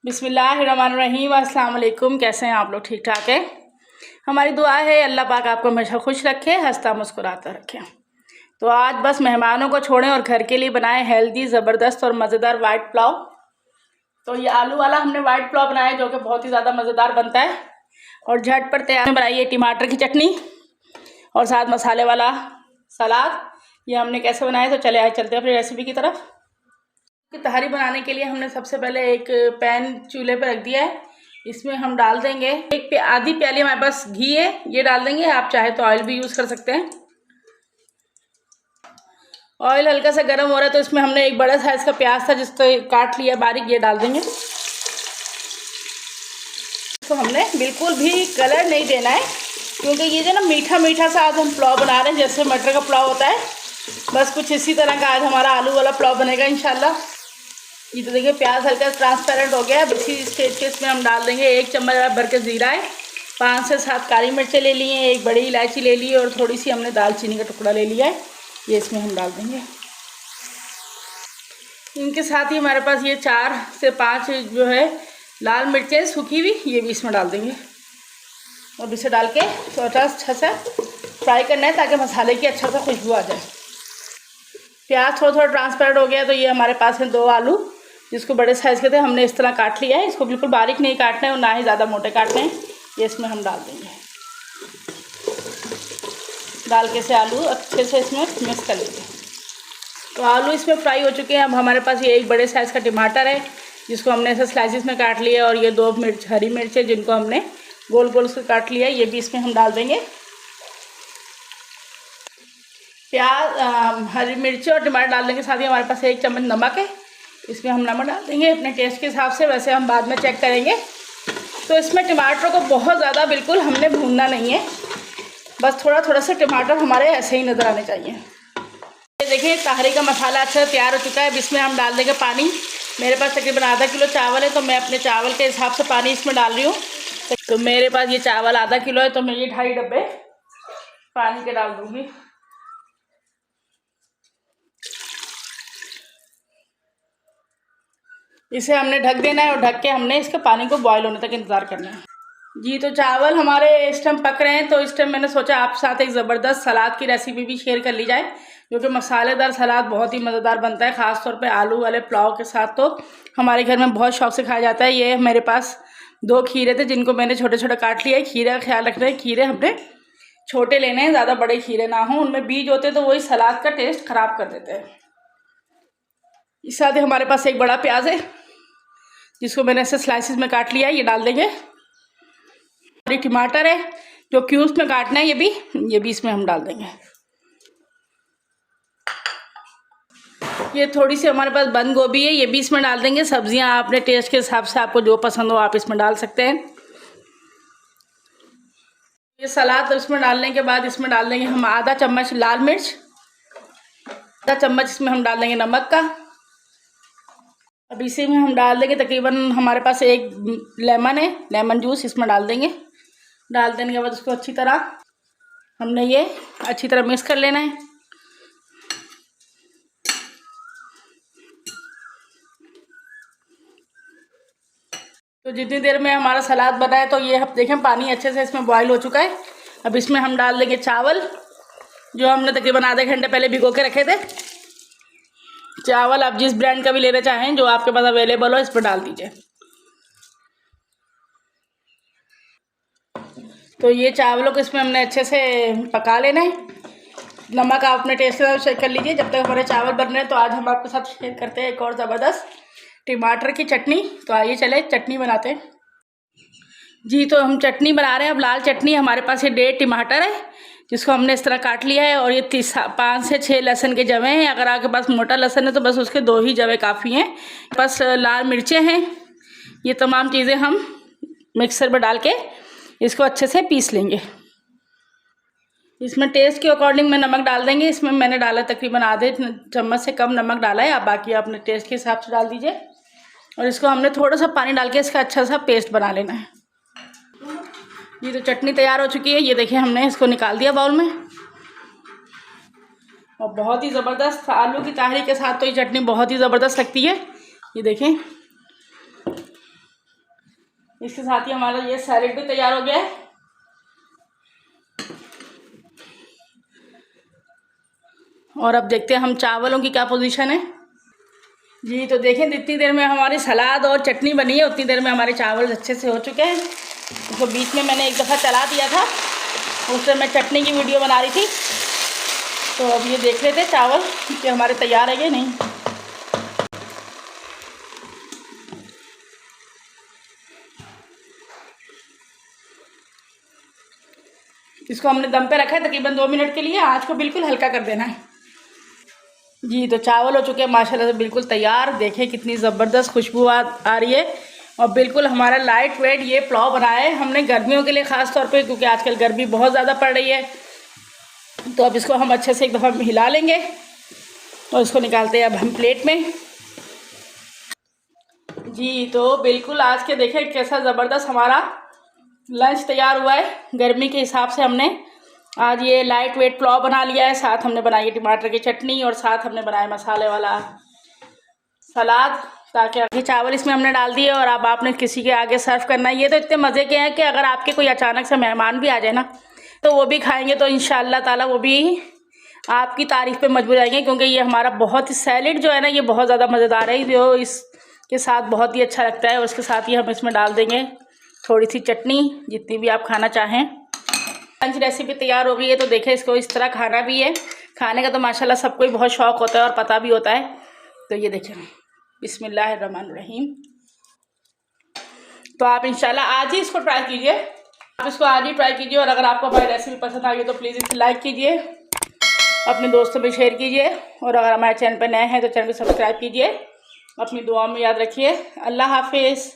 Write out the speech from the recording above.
बिस्मिल्लाहिर्रहमानिर्रहीम। अस्सलाम वालेकुम। कैसे हैं आप लोग? ठीक ठाक है। हमारी दुआ है अल्लाह पाक आपको हमेशा खुश रखे, हंसता मुस्कुराता रखे। तो आज बस मेहमानों को छोड़ें और घर के लिए बनाए हेल्दी ज़बरदस्त और मज़ेदार वाइट पुलाव। तो ये आलू वाला हमने वाइट पुलाव बनाया जो कि बहुत ही ज़्यादा मज़ेदार बनता है और झटपट तैयार। बनाई है टमाटर की चटनी और साथ मसाले वाला सलाद। ये हमने कैसे बनाया, तो चले आए चलते हैं अपनी रेसिपी की तरफ। तहारी बनाने के लिए हमने सबसे पहले एक पैन चूल्हे पर रख दिया है। इसमें हम डाल देंगे आधी प्याली हमारे पास घी है, ये डाल देंगे। आप चाहे तो ऑयल भी यूज़ कर सकते हैं। ऑयल हल्का सा गर्म हो रहा है तो इसमें हमने एक बड़ा साइज़ का प्याज था जिसको काट लिया बारीक, ये डाल देंगे। तो हमने बिल्कुल भी कलर नहीं देना है क्योंकि ये जो ना मीठा मीठा सा आज हम पुलाव बना रहे हैं, जैसे मटर का पुलाव होता है, बस कुछ इसी तरह का आज हमारा आलू वाला पुलाव बनेगा इंशाल्लाह। ये तो देखिए प्याज हल्का ट्रांसपेरेंट हो गया है। इसी स्टेज के इसमें हम डाल देंगे 1 चम्मच भर के ज़ीरा है, 5 से 7 काली मिर्चें ले ली हैं, 1 बड़ी इलायची ले ली है और थोड़ी सी हमने दालचीनी का टुकड़ा ले लिया है, ये इसमें हम डाल देंगे। इनके साथ ही हमारे पास ये 4 से 5 जो है लाल मिर्चें सूखी हुई, ये भी इसमें डाल देंगे और इसे डाल के थोड़ा अच्छा सा फ्राई करना है ताकि मसाले की अच्छा सा खुशबू आ जाए। प्याज थोड़ा थोड़ा ट्रांसपेरेंट हो गया तो ये हमारे पास है 2 आलू जिसको बड़े साइज़ के थे, हमने इस तरह काट लिया है। इसको बिल्कुल बारीक नहीं काटना है और ना ही ज़्यादा मोटे काटने हैं। ये इसमें हम डाल देंगे। डाल के से आलू अच्छे से इसमें मिक्स कर लेंगे। तो आलू इसमें फ्राई हो चुके हैं। अब हमारे पास ये एक बड़े साइज़ का टमाटर है जिसको हमने ऐसे स्लाइसिस में काट लिया और ये 2 हरी मिर्च है जिनको हमने गोल गोल से काट लिया, ये भी इसमें हम डाल देंगे। प्याज हरी मिर्ची और टमाटर डालने के साथ ही हमारे पास 1 चम्मच नमक है, इसमें हम नमक डाल देंगे अपने टेस्ट के हिसाब से, वैसे हम बाद में चेक करेंगे। तो इसमें टमाटर को बहुत ज़्यादा बिल्कुल हमने भूनना नहीं है, बस थोड़ा थोड़ा सा टमाटर हमारे ऐसे ही नज़र आने चाहिए। ये देखिए तहरी का मसाला अच्छा तैयार हो चुका है। अब इसमें हम डाल देंगे पानी। मेरे पास तकरीबन आधा किलो चावल है तो मैं अपने चावल के हिसाब से पानी इसमें डाल रही हूँ। तो मेरे पास ये चावल आधा किलो है तो मैं ये 2.5 डब्बे पानी के डाल दूँगी। इसे हमने ढक देना है और ढक के हमने इसके पानी को बॉयल होने तक इंतज़ार करना है। जी तो चावल हमारे इस टाइम पक रहे हैं तो इस टाइम मैंने सोचा आपके साथ एक ज़बरदस्त सलाद की रेसिपी भी शेयर कर ली जाए, जो कि मसालेदार सलाद बहुत ही मज़ेदार बनता है, ख़ास तौर पे आलू वाले पुलाव के साथ तो हमारे घर में बहुत शौक से खाया जाता है। ये मेरे पास 2 खीरे थे जिनको मैंने छोटे छोटे काट लिया है। खीरे का ख्याल रखना है, खीरे हमने छोटे लेने हैं, ज़्यादा बड़े खीरे ना हों, उनमें बीज होते तो वही सलाद का टेस्ट ख़राब कर देते हैं। इस साथ ही हमारे पास एक बड़ा प्याज है जिसको मैंने ऐसे स्लाइसिस में काट लिया है, ये डाल देंगे। टमाटर है जो क्यूब्स में काटना है, ये भी इसमें हम डाल देंगे। ये थोड़ी सी हमारे पास बंद गोभी है, ये भी इसमें डाल देंगे। सब्जियां अपने टेस्ट के हिसाब से आपको जो पसंद हो आप इसमें डाल सकते हैं। ये सलाद इसमें डालने के बाद इसमें डाल देंगे हम आधा चम्मच लाल मिर्च, आधा चम्मच इसमें हम डाल देंगे नमक का। अब इसी में हम डाल देंगे तकरीबन हमारे पास 1 लेमन है, लेमन जूस इसमें डाल देंगे। डाल देने के बाद उसको अच्छी तरह हमने ये अच्छी तरह मिक्स कर लेना है। तो जितनी देर में हमारा सलाद बना है तो ये आप देखें पानी अच्छे से इसमें बॉयल हो चुका है। अब इसमें हम डाल देंगे चावल जो हमने तकरीबन आधे घंटे पहले भिगो के रखे थे। चावल आप जिस ब्रांड का भी लेना चाहें जो आपके पास अवेलेबल हो इस पर डाल दीजिए। तो ये चावलों को इसमें हमने अच्छे से पका लेना है। नमक आप अपने टेस्ट के साथ चेक कर लीजिए। जब तक हमारे चावल बन रहे हैं तो आज हम आपके साथ शेयर करते हैं एक और ज़बरदस्त टमाटर की चटनी। तो आइए चले चटनी बनाते हैं। जी तो हम चटनी बना रहे हैं। अब लाल चटनी हमारे पास ये 1.5 टमाटर है जिसको हमने इस तरह काट लिया है और ये 5 से 6 लहसुन के जवे हैं। अगर आपके पास मोटा लहसुन है तो बस उसके 2 ही जवे काफ़ी हैं। बस लाल मिर्चें हैं। ये तमाम चीज़ें हम मिक्सर में डाल के इसको अच्छे से पीस लेंगे। इसमें टेस्ट के अकॉर्डिंग में नमक डाल देंगे। इसमें मैंने डाला तकरीबन आधे चम्मच से कम नमक डाला है, आप बाकी अपने टेस्ट के हिसाब से डाल दीजिए। और इसको हमने थोड़ा सा पानी डाल के इसका अच्छा सा पेस्ट बना लेना है। ये तो चटनी तैयार हो चुकी है, ये देखिए हमने इसको निकाल दिया बाउल में। और बहुत ही ज़बरदस्त आलू की तहरी के साथ तो ये चटनी बहुत ही ज़बरदस्त लगती है। ये देखें इसके साथ ही हमारा ये सैलेड भी तैयार हो गया है। और अब देखते हैं हम चावलों की क्या पोजीशन है। जी तो देखें, जितनी देर में हमारी सलाद और चटनी बनी है उतनी देर में हमारे चावल अच्छे से हो चुके हैं। उसको बीच में मैंने एक दफ़ा चला दिया था, उससे मैं चटनी की वीडियो बना रही थी। तो अब ये देख लेते चावल कि हमारे तैयार है या नहीं। इसको हमने दम पे रखा है तकरीबन 2 मिनट के लिए। आँच को बिल्कुल हल्का कर देना है। जी तो चावल हो चुके हैं माशाल्लाह से बिल्कुल तैयार। देखें कितनी ज़बरदस्त खुशबू आ रही है। और बिल्कुल हमारा लाइट वेट ये पुलाव बनाया है हमने गर्मियों के लिए ख़ास तौर पे, क्योंकि आजकल गर्मी बहुत ज़्यादा पड़ रही है। तो अब इसको हम अच्छे से एक दफ़ा हिला लेंगे और इसको निकालते हैं अब हम प्लेट में। जी तो बिल्कुल आज के देखें कैसा ज़बरदस्त हमारा लंच तैयार हुआ है। गर्मी के हिसाब से हमने आज ये लाइट वेट पुलाव बना लिया है। साथ हमने बनाई है टमाटर की चटनी और साथ हमने बनाया मसाले वाला सलाद, ताकि ये चावल इसमें हमने डाल दिए और अब आपने किसी के आगे सर्व करना है। ये तो इतने मज़े के हैं कि अगर आपके कोई अचानक से मेहमान भी आ जाए ना तो वो भी खाएंगे तो इंशाअल्लाह ताला वो भी आपकी तारीफ़ पे मजबूर आएंगे, क्योंकि ये हमारा बहुत ही सैलेड जो है ना ये बहुत ज़्यादा मज़ेदार है, जो इसके साथ बहुत ही अच्छा लगता है। और उसके साथ ही हम इसमें डाल देंगे थोड़ी सी चटनी, जितनी भी आप खाना चाहें। लंच रेसिपी तैयार हो गई है। तो देखें इसको इस तरह खाना भी है। खाने का तो माशाल्लाह सबको ही बहुत शौक़ होता है और पता भी होता है। तो ये देखें, बिस्मिल्लाहिर्रहमानिर्रहीम। तो आप इंशाल्लाह आज ही इसको ट्राई कीजिए। आप इसको आज ही ट्राई कीजिए। और अगर आपको हमारी रेसिपी पसंद आ गई तो प्लीज़ इसे लाइक कीजिए, अपने दोस्तों में शेयर कीजिए। और अगर हमारे चैनल पर नए हैं तो चैनल को सब्सक्राइब कीजिए। अपनी दुआ में याद रखिए। अल्लाह हाफिज़।